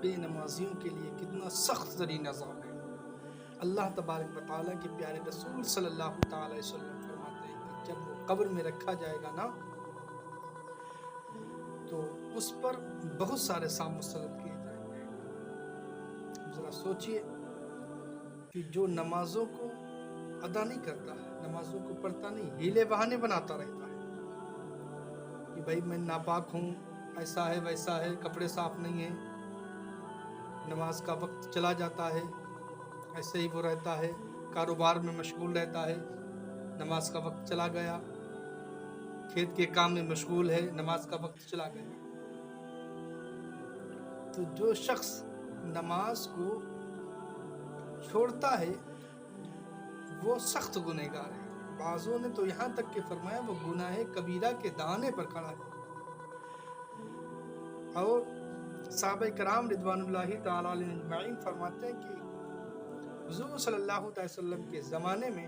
بے نمازیوں کے لیے کتنا سخت ترین عذاب ہے۔ اللہ تبارک و تعالیٰ کے پیارے رسول صلی اللہ تعالی وسلم فرماتے ہیں کہ جب وہ قبر میں رکھا جائے گا نا تو اس پر بہت سارے سام مسلط کیے جائیں گے۔ ذرا سوچئے کہ جو نمازوں کو ادا نہیں کرتا ہے، نمازوں کو پڑھتا نہیں، ہیلے بہانے بناتا رہتا ہے کہ بھائی میں ناپاک ہوں، ایسا ہے ویسا ہے، کپڑے صاف نہیں ہیں، نماز کا وقت چلا جاتا ہے، ایسے ہی وہ رہتا ہے، کاروبار میں مشغول رہتا ہے، نماز کا وقت چلا گیا، کھیت کے کام میں مشغول ہے، نماز کا وقت چلا گیا۔ تو جو شخص نماز کو چھوڑتا ہے وہ سخت گنہگار ہے۔ بعضوں نے تو یہاں تک کہ فرمایا وہ گناہ کبیرہ کے دانے پر کھڑا ہے۔ اور صحابہ کرام رضوان اللہ تعالی علیہم اجمعین فرماتے ہیں کہ حضور صلی اللہ علیہ وسلم کے زمانے میں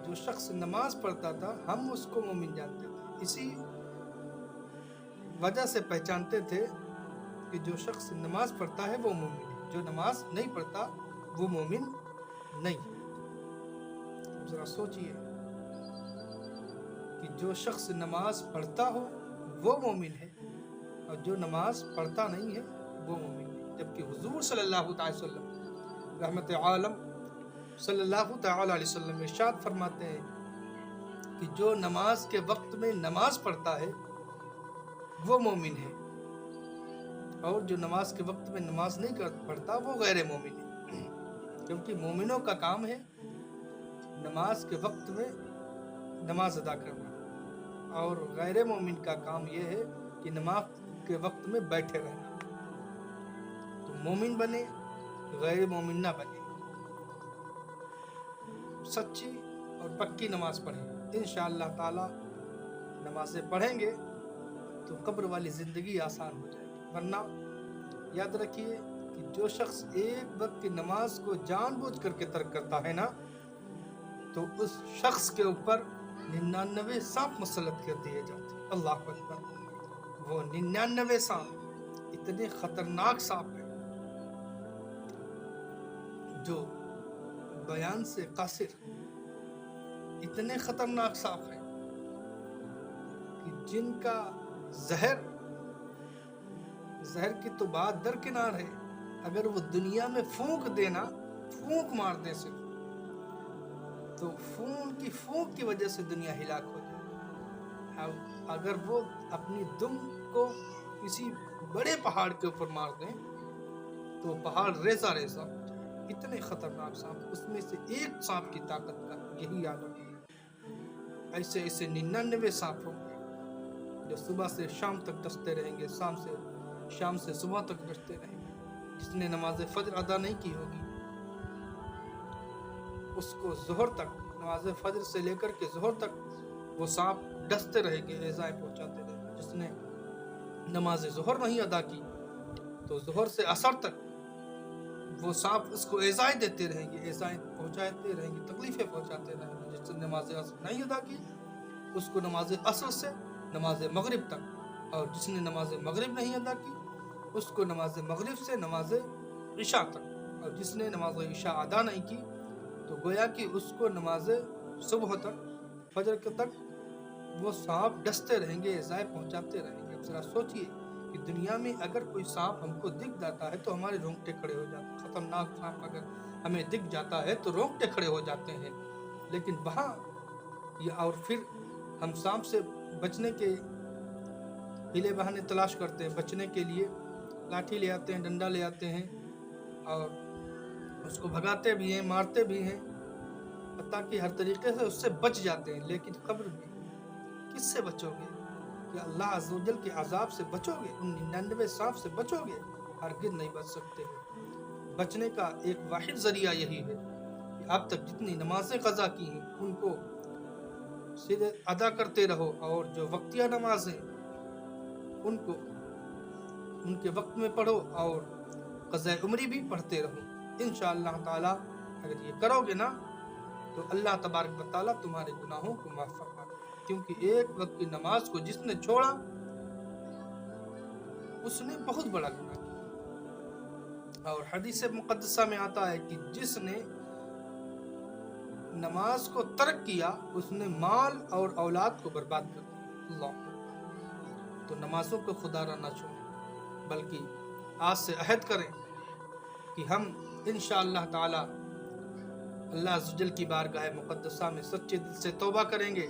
جو شخص نماز پڑھتا تھا ہم اس کو مومن جانتے تھے، اسی وجہ سے پہچانتے تھے کہ جو شخص نماز پڑھتا ہے وہ مومن ہے، جو نماز نہیں پڑھتا وہ مومن نہیں۔ ذرا سوچئے کہ جو شخص نماز پڑھتا ہو وہ مومن ہے اور جو نماز پڑھتا نہیں ہے وہ مومن نہیں، جبکہ حضور صلی اللہ تعالی وسلم رحمت عالم صلی اللہ تعالی علیہ وسلم ارشاد فرماتے ہیں کہ جو نماز کے وقت میں نماز پڑھتا ہے وہ مومن ہے اور جو نماز کے وقت میں نماز نہیں پڑھتا وہ غیر مومن ہے، کیونکہ مومنوں کا کام ہے نماز کے وقت میں نماز ادا کرنا اور غیر مومن کا کام یہ ہے کہ نماز کے وقت میں بیٹھے رہنا۔ تو مومن بنے، غیر مومن نہ بنے، سچی اور پکی نماز پڑھیں۔ انشاءاللہ تعالی نمازیں پڑھیں گے تو قبر والی زندگی آسان ہو جائے گی، ورنہ یاد رکھیے کہ جو شخص ایک وقت کی نماز کو جان بوجھ کر کے ترک کرتا ہے نا تو اس شخص کے اوپر 99 سانپ مسلط کر دیے جاتے ہیں۔ اللہ اکبر! وہ 99 سانپ اتنے خطرناک سانپ ہیں جو بیان سے قاصر، اتنے خطرناک سانپ ہیں کہ جن کا زہر کی تو بات درکنار ہے، اگر وہ دنیا میں پھونک دینا، پھونک مار دے صرف تو پھونک کی وجہ سے دنیا ہلاک ہو جائے۔ اگر وہ اپنی دم کو کسی بڑے پہاڑ کے اوپر مار دیں تو پہاڑ ریزہ ریزہ ہو جائے۔ اتنے خطرناک سانپ، اس میں سے ایک سانپ کی طاقت کا یہی عالم ہے۔ ایسے 99 سانپ ہوں گے جو صبح سے شام تک ڈستے رہیں گے، شام سے صبح تک ڈستے رہیں گے۔ جس نے نماز فجر ادا نہیں کی ہوگی اس کو ظہر تک، نماز فجر سے لے کر کے ظہر تک وہ سانپ ڈستے رہیں گے، ایذائیں پہنچاتے رہیں گے۔ جس نے نماز ظہر نہیں ادا کی تو ظہر سے عصر تک وہ سانپ اس کو ایذائیں دیتے رہیں گے، ایذائیں پہنچاتے رہیں گے، تکلیفیں پہنچاتے رہیں گے۔ جس نے نماز عصر نہیں ادا کی اس کو نماز عصر سے نماز مغرب تک، اور جس نے نماز مغرب نہیں ادا کی اس کو نماز مغرب سے نماز عشاء تک، اور جس نے نماز عشاء ادا نہیں کی تو گویا کہ اس کو نماز صبح تک، فجر کے تک وہ سانپ ڈستے رہیں گے، ایذائیں پہنچاتے رہیں گے۔ اب ذرا سوچئے کہ دنیا میں اگر کوئی سانپ ہم کو دکھ جاتا ہے تو ہمارے رونگٹے کھڑے ہو جاتے ہیں۔ خطرناک سانپ اگر ہمیں دکھ جاتا ہے تو رونگٹے کھڑے ہو جاتے ہیں، لیکن وہاں اور پھر ہم سانپ سے بچنے کے ہیلے بہانے تلاش کرتے ہیں، بچنے کے لیے لاٹھی لے آتے ہیں، ڈنڈا لے آتے ہیں اور اس کو بھگاتے بھی ہیں، مارتے بھی ہیں، حتیٰ کہ ہر طریقے سے اس سے بچ جاتے ہیں۔ لیکن قبر میں کس سے بچو گے؟ کہ اللہ عز و جل کے عذاب سے بچو گے؟ ان 99 سانپ سے بچو گے؟ ہرگز نہیں بچ سکتے ہو۔ بچنے کا ایک واحد ذریعہ یہی ہے کہ اب تک جتنی نمازیں قضا کی ہیں ان کو سیدھے ادا کرتے رہو، اور جو وقتیہ نمازیں ان کو ان کے وقت میں پڑھو، اور قضاء عمری بھی پڑھتے رہو۔ انشاءاللہ تعالی اگر یہ کرو گے نا تو اللہ تبارک و تعالی تمہارے گناہوں کو معاف فرما دے گا، کیونکہ ایک وقت کی نماز کو جس نے چھوڑا اس نے بہت بڑا گناہ کیا۔ اور حدیث مقدسہ میں آتا ہے کہ جس نے نماز کو ترک کیا اس نے مال اور اولاد کو برباد کر دیا۔ اللہ، تو نمازوں کو خدا را نہ چھوڑیں، بلکہ آج سے عہد کریں کہ ہم انشاءاللہ تعالی اللہ عز و جل کی بارگاہ مقدسہ میں سچے دل سے توبہ کریں گے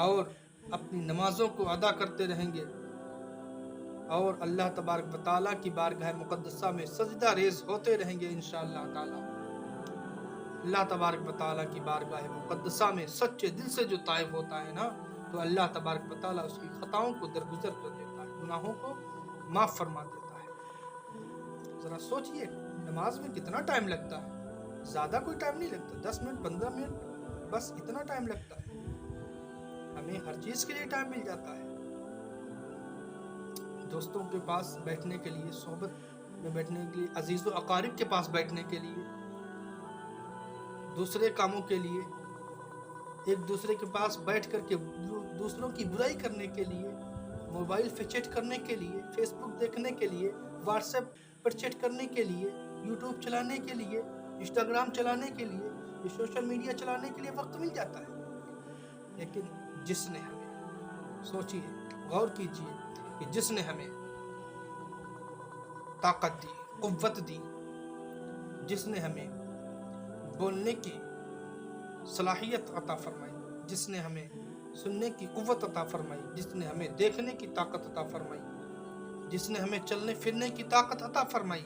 اور اپنی نمازوں کو ادا کرتے رہیں گے، اور اللہ تبارک و تعالیٰ کی بارگاہ مقدسہ میں سجدہ ریز ہوتے رہیں گے انشاءاللہ تعالی۔ اللہ تبارک و تعالیٰ کی بارگاہ مقدسہ میں سچے دل سے جو طائف ہوتا ہے نا، تو اللہ تبارک و تعالیٰ اس کی خطاؤں کو درگزر کر دیتا ہے، گناہوں کو معاف فرما دیتا ہے۔ ذرا سوچئے نماز میں کتنا ٹائم لگتا ہے، زیادہ کوئی ٹائم نہیں لگتا، 10 منٹ 15 منٹ بس اتنا ٹائم لگتا ہے۔ ہمیں ہر چیز کے لیے ٹائم مل جاتا ہے، دوستوں کے پاس بیٹھنے کے لیے، صحبت میں بیٹھنے کے لیے، عزیز و اقارب کے پاس بیٹھنے کے لیے، دوسرے کاموں کے لیے، ایک دوسرے کے پاس بیٹھ کر کے دوسروں کی برائی کرنے کے لیے، موبائل پہ چیٹ کرنے کے لیے، فیس بک دیکھنے کے لیے، واٹس ایپ پر چیٹ کرنے کے لیے، یوٹیوب چلانے کے لیے، انسٹاگرام چلانے کے لیے، یہ سوشل میڈیا چلانے کے لیے وقت مل جاتا ہے۔ لیکن جس نے ہمیں، سوچیے، غور کیجیے کہ جس نے ہمیں طاقت دی، قوت دی، جس نے ہمیں بولنے کی صلاحیت عطا فرمائی، جس نے ہمیں سننے کی قوت عطا فرمائی، جس نے ہمیں دیکھنے کی طاقت عطا فرمائی، جس نے ہمیں چلنے پھرنے کی طاقت عطا فرمائی،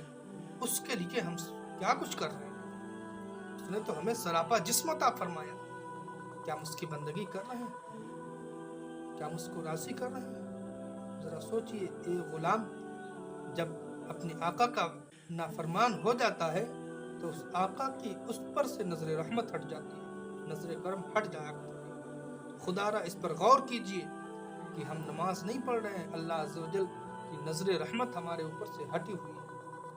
اس کے لیے ہم کیا کچھ کر رہے ہیں؟ اس نے تو ہمیں سراپا جسم عطا فرمایا، کیا ہم اس کی بندگی کر رہے ہیں؟ کیا ہم اس کو راضی کر رہے ہیں؟ ذرا سوچئے، ایک غلام جب اپنے آقا کا نافرمان ہو جاتا ہے تو اس آقا کی اس پر سے نظر رحمت ہٹ جاتی ہے، نظر کرم ہٹ جایا کرتی ہے۔ خدا را اس پر غور کیجئے کہ ہم نماز نہیں پڑھ رہے ہیں، اللہ عز و جل کی نظر رحمت ہمارے اوپر سے ہٹی ہوئی ہے،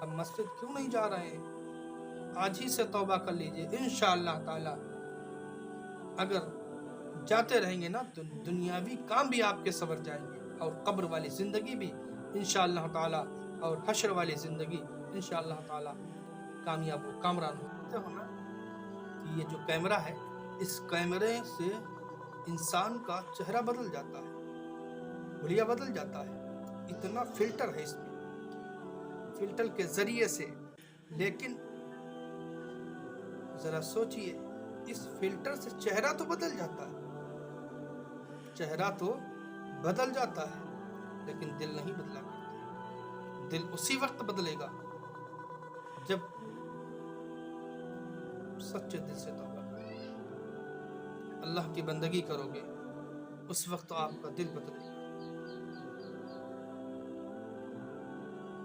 ہم مسجد کیوں نہیں جا رہے ہیں؟ آج ہی سے توبہ کر لیجئے، انشاءاللہ تعالی اگر جاتے رہیں گے نا تو دنیاوی کام بھی آپ کے سنور جائیں گے، اور قبر والی زندگی بھی انشاءاللہ تعالی، اور حشر والی زندگی انشاءاللہ تعالی کامیاب و کامران ہونا۔ کہ یہ جو کیمرہ ہے، اس کیمرے سے انسان کا چہرہ بدل جاتا ہے، حلیہ بدل جاتا ہے، اتنا فلٹر ہے اس میں، فلٹر کے ذریعے سے۔ لیکن ذرا سوچئے، اس فلٹر سے چہرہ تو بدل جاتا ہے، چہرہ تو بدل جاتا ہے، لیکن دل نہیں بدلا کرتا۔ دل اسی وقت بدلے گا جب سچے دل سے توبہ کرو، اللہ کی بندگی کرو گے، اس وقت آپ کا دل بدلے گا۔